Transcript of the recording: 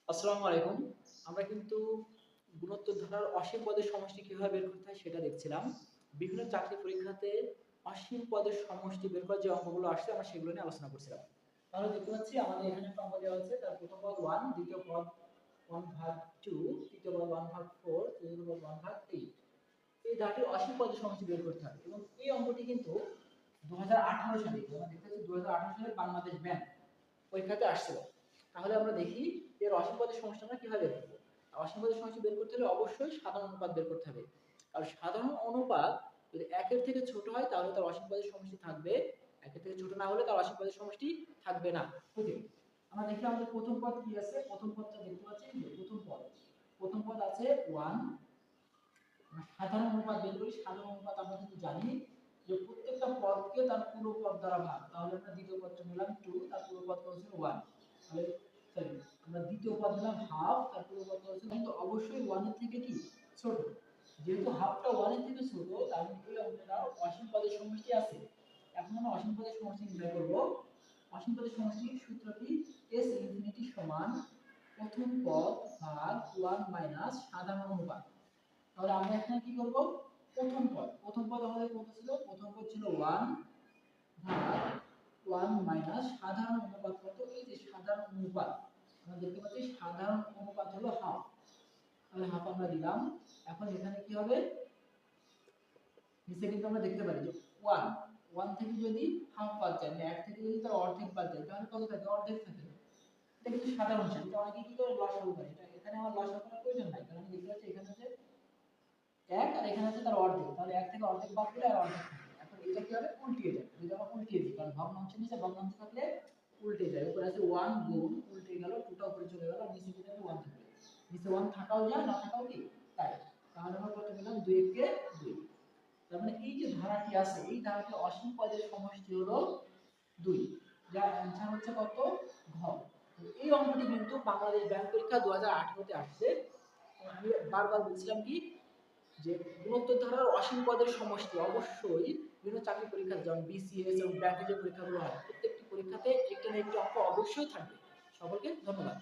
আসসালামু আলাইকুম। আমরা কিন্তু গুণোত্তর ধারার অসীম পদের সমষ্টি কিভাবে বের করতে হয় সেটা দেখছিলাম। বিভিন্ন চাকরি পরীক্ষাতে অসীম পদের সমষ্টি বের করার যে অঙ্কগুলো আসছে আমরা সেগুলো নিয়ে আলোচনা করছিলাম। তাহলে দেখতে পাচ্ছি আমাদের এখানে একটা অঙ্ক দেওয়া আছে, তার প্রথম পদ 1, দ্বিতীয় পদ 1 ভাগ 2, তৃতীয় পদ 1 ভাগ 4, চতুর্থ পদ 1 ভাগ 8। এই ধারাটির অসীম পদের সমষ্টি বের করতে হবে এবং এই অঙ্কটি কিন্তু 2018 সালে, আমরা দেখতে পাচ্ছি 2018 সালে বাংলাদেশ ব্যাংক পরীক্ষাতে আসছিল। তাহলে আমরা দেখি এর অসীম পদের সমষ্টি আমরা কিভাবে বের করব। অসীম পদের সমষ্টি বের করতে হলে অবশ্যই সাধারণ অনুপাত বের করতে হবে। আর সাধারণ অনুপাত যদি 1 এর থেকে ছোট হয় তাহলে তার অসীম পদের সমষ্টি থাকবে, 1 এর থেকে ছোট না হলে তার অসীম পদের সমষ্টি থাকবে না। ওকে, আমরা দেখি আমাদের প্রথম পদ কি আছে। প্রথম পদটা দেখতে পাচ্ছি যে প্রথম পদ আছে 1। সাধারণ অনুপাত বের করি। সাধারণ অনুপাত আমরা কিন্তু জানি যে প্রত্যেকটা পদকে তার পুরো পদ দ্বারা ভাগ। তাহলে আমরা দ্বিতীয় পদটা নিলাম 2, তার পুরো পদ হচ্ছে 1। তাহলে সরি, আমরা দ্বিতীয় পদ নিলাম হাফ, তার পুরো পদ হচ্ছে, কিন্তু অবশ্যই 1 এর থেকে কি ছোট। যেহেতু হাফটা 1 এর থেকে ছোট, তার মানে এই অঙ্কটা অসীম পদের সমষ্টি আছে। এখন আমরা অসীম পদের সমষ্টি নির্ণয় করব। অসীম পদের সমষ্টির সূত্র কি? s ইনফিনিটি সমান প্রথম পদ ভাগ 1 মাইনাস সাধারণ অনুপাত। তাহলে আমরা এখানে কি করব? প্রথম পদ আমাদের কত ছিল? প্রথম পদ ছিল 1 ভাগ 1 মাইনাস সাধারণ অনুপাত কত? এই যে সাধারণ অনুপাত, আমরা দেখতে পাচ্ছি সাধারণ অনুপাত হলো হাফ। তাহলে হাফ আমরা দিলাম। এখন এখানে কি হবে? নিচে কিন্তু আমরা দেখতে পারি যে 1 থেকে যদি হাফ বাদ যায়, মানে 1 থেকে যদি তার অর্ধেক বাদ যায়, তাহলে কত থাকে? অর্ধেক থাকে। এটা কিন্তু সাধারণ হিসাব। এটা অনেকে কি করে? লসাগু করে। এটা এখানে আমার লসাগু করার প্রয়োজন নাই, কারণ দেখতে পাচ্ছি এখানে হচ্ছে 1 আর এখানে আছে তার অর্ধেক। তাহলে 1 থেকে অর্ধেক বাদ দিলে আর অর্ধেক থাকে। এখন এটা কি হবে? উল্টিয়ে যাবে। যদি আমরা উল্টিয়ে দিই, কারণ ভগ্নাংশের নিচে ভগ্নাংশ থাকলে উল্টে যায়। উপরে আছে 1 গুণ, উল্টে গেল, 2 টা উপরে চলে গেল, আর নিচে কি থাকবে? 1 থাকবে। নিচে 1 থাকাও যায়, না থাকাও কি তাই। তাহলে আমরা কত পেলাম? 2 কে 2। তার মানে এই যে ধারাটি আছে, এই ধারাটির অসীম পদের সমষ্টি হলো 2, যার অ্যানসার হচ্ছে কত? ঘ। এই অঙ্কটি কিন্তু বাংলাদেশ ব্যাংক পরীক্ষা 2018 তে আসছে। আমি বারবার বলছিলাম কি যে গুণোত্তর ধারার অসীম পদের সমষ্টি অবশ্যই বিভিন্ন চাকরি পরীক্ষা, যেমন বিসিএস এবং ব্যাংকের যে পরীক্ষাগুলো হয়, প্রত্যেকটি পরীক্ষাতে একটি না একটি অঙ্ক অবশ্যই থাকবে। সকলকে ধন্যবাদ।